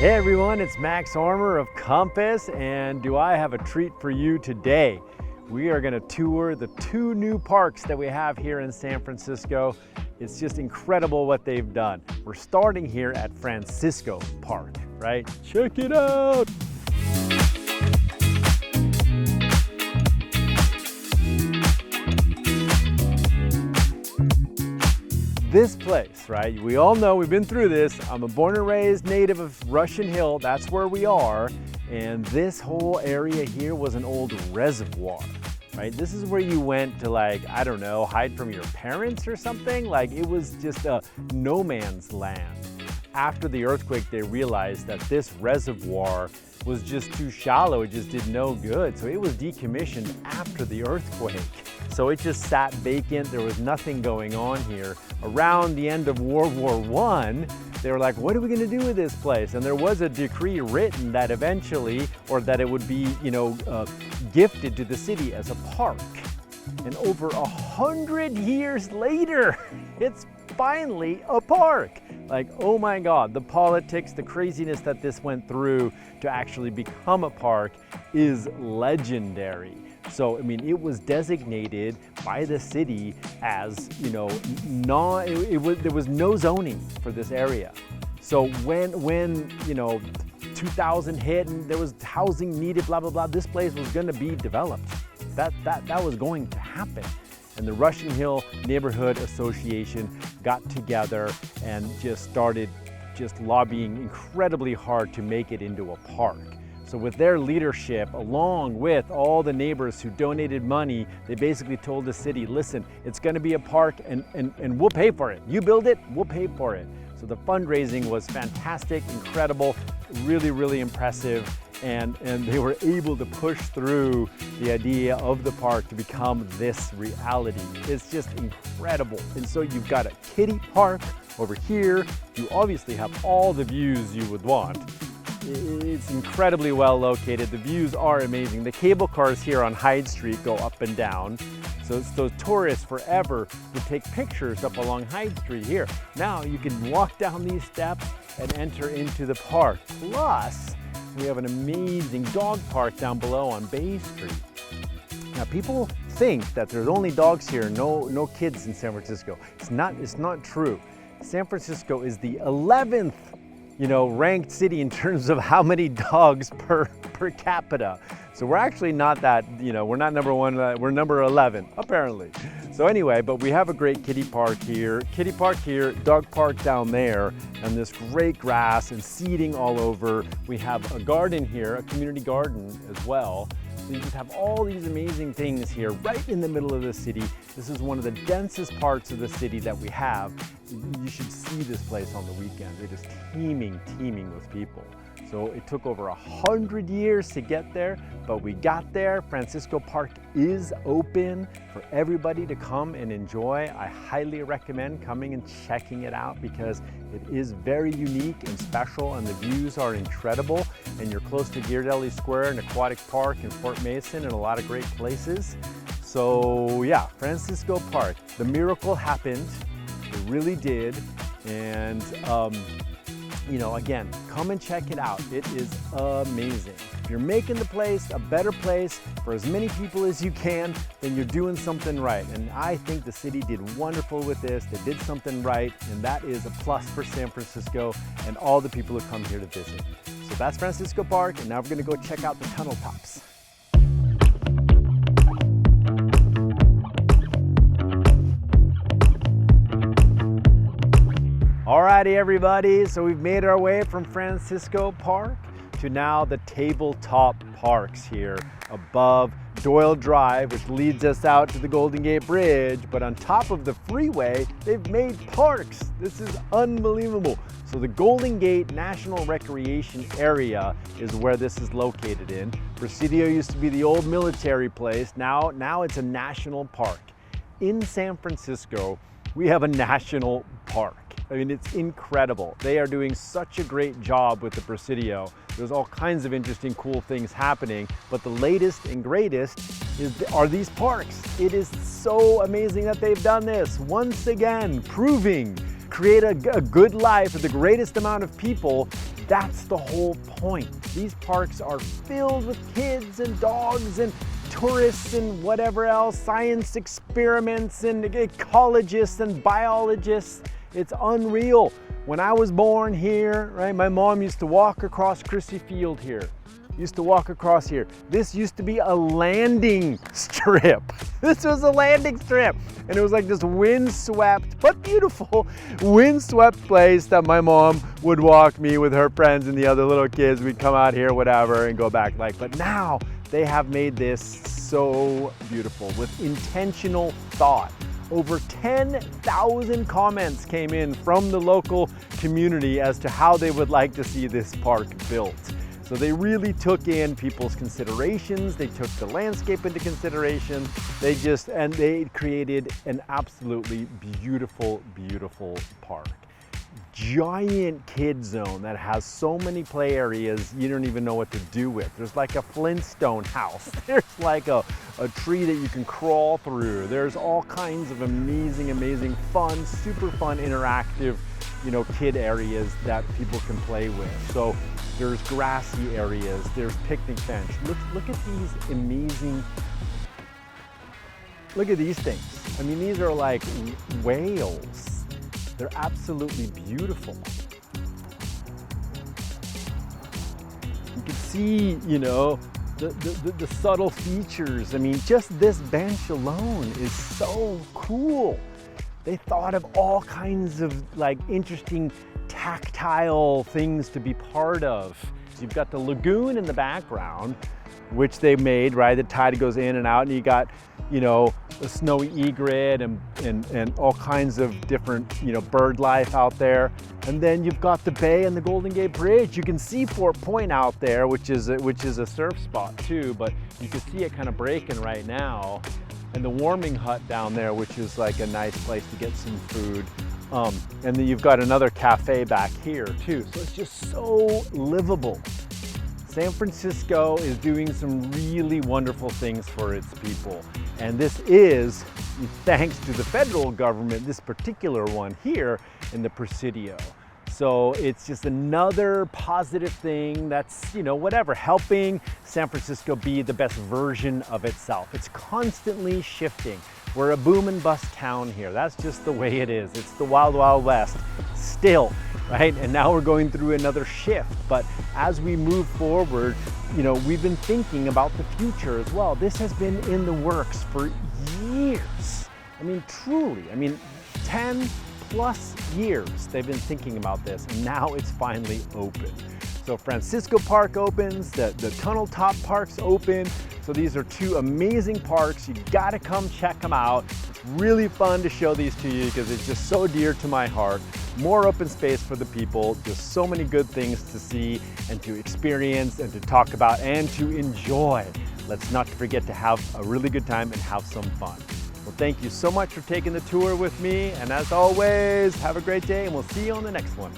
Hey everyone, it's Max Armour of Compass, and do I have a treat for you today? We are going to tour the two new parks that we have here in San Francisco. It's just incredible what they've done. We're starting here at Francisco Park, right? Check it out! This place, right? We all know, we've been through this. I'm a born and raised native of Russian Hill. That's where we are. And this whole area here was an old reservoir, right? This is where you went to, like, I don't know, hide from your parents or something. Like, it was just a no man's land. After the earthquake, they realized that this reservoir was just too shallow. It just did no good. So it was decommissioned after the earthquake. So it just sat vacant. There was nothing going on here. Around the end of World War I, they were like, what are we going to do with this place? And there was a decree written that eventually, or that it would be, gifted to the city as a park. And over 100 years later, it's finally a park. Like, oh my God, the politics, the craziness that this went through to actually become a park is legendary. So, I mean, it was designated by the city as, there was no zoning for this area. So when 2000 hit and there was housing needed, blah, blah, blah, this place was going to be developed. That was going to happen. And the Russian Hill Neighborhood Association got together and just started lobbying incredibly hard to make it into a park. So with their leadership, along with all the neighbors who donated money, they basically told the city, listen, it's gonna be a park and we'll pay for it. You build it, we'll pay for it. So the fundraising was fantastic, incredible, really, really impressive. And they were able to push through the idea of the park to become this reality. It's just incredible. And so you've got a kiddie park over here. You obviously have all the views you would want. It's incredibly well located. The views are amazing. The cable cars here on Hyde Street go up and down. So those tourists forever would take pictures up along Hyde Street here. Now you can walk down these steps and enter into the park. Plus, we have an amazing dog park down below on Bay Street. Now people think that there's only dogs here, no kids in San Francisco. It's not true. San Francisco is the 11th ranked city in terms of how many dogs per capita. So we're actually not that, we're not number one, we're number 11, apparently. So anyway, but we have a great kitty park here, dog park down there, and this great grass and seating all over. We have a garden here, a community garden as well. So you just have all these amazing things here right in the middle of the city. This is one of the densest parts of the city that we have. You should see this place on the weekends. It is teeming with people. So it took over 100 years to get there, but we got there. Francisco Park is open for everybody to come and enjoy. I highly recommend coming and checking it out because it is very unique and special, and the views are incredible. And you're close to Ghirardelli Square and Aquatic Park and Fort Mason and a lot of great places. So yeah, Francisco Park, the miracle happened. It really did. And again, come and check it out. It is amazing. If you're making the place a better place for as many people as you can, then you're doing something right. And I think the city did wonderful with this. They did something right, and that is a plus for San Francisco and all the people who come here to visit. So that's Francisco Park, and now we're gonna go check out the tunnel tops. Alrighty everybody, so we've made our way from Francisco Park to now the tabletop parks here above Doyle Drive, which leads us out to the Golden Gate Bridge. But on top of the freeway, they've made parks. This is unbelievable. So the Golden Gate National Recreation Area is where this is located in. Presidio used to be the old military place. Now it's a national park. In San Francisco, we have a national park. I mean, it's incredible. They are doing such a great job with the Presidio. There's all kinds of interesting, cool things happening, but the latest and greatest are these parks. It is so amazing that they've done this. Once again, proving create a good life for the greatest amount of people That's the whole point. These parks are filled with kids and dogs and tourists and whatever else, science experiments and ecologists and biologists. It's unreal. When I was born here, right, my mom used to walk across Chrissy Field here. Used to walk across here. This used to be a landing strip. This was a landing strip. And it was like this windswept, but beautiful, windswept place that my mom would walk me with her friends and the other little kids. We'd come out here, whatever, and go back. But now they have made this so beautiful with intentional thought. Over 10,000 comments came in from the local community as to how they would like to see this park built. So they really took in people's considerations, they took the landscape into consideration, they created an absolutely beautiful, beautiful park. Giant kid zone that has so many play areas you don't even know what to do with. There's like a Flintstone house. There's like a tree that you can crawl through. There's all kinds of amazing, amazing fun, super fun, interactive, kid areas that people can play with. So there's grassy areas, there's picnic bench. Look at these amazing, look at these things. I mean, these are like whales. They're absolutely beautiful. You can see, the subtle features. I mean, just this bench alone is so cool. They thought of all kinds of interesting tactile things to be part of. You've got the lagoon in the background, which they made, right? The tide goes in and out, and you got, the snowy egret and all kinds of different, bird life out there. And then you've got the bay and the Golden Gate Bridge. You can see Fort Point out there, which is a surf spot too, but you can see it kind of breaking right now. And the warming hut down there, which is like a nice place to get some food. And then you've got another cafe back here too. So it's just so livable. San Francisco is doing some really wonderful things for its people. And this is thanks to the federal government, this particular one here in the Presidio. So it's just another positive thing that's, helping San Francisco be the best version of itself. It's constantly shifting. We're a boom and bust town here. That's just the way it is. It's the wild, wild west still, right? And now we're going through another shift. But as we move forward, we've been thinking about the future as well. This has been in the works for years. I mean, truly, 10 plus years they've been thinking about this, and now it's finally open. So Francisco Park opens, the Tunnel Top Park's open. So these are two amazing parks. You gotta come check them out. It's really fun to show these to you because it's just so dear to my heart. More open space for the people, just so many good things to see and to experience and to talk about and to enjoy. Let's not forget to have a really good time and have some fun. Well, thank you so much for taking the tour with me. And as always, have a great day and we'll see you on the next one.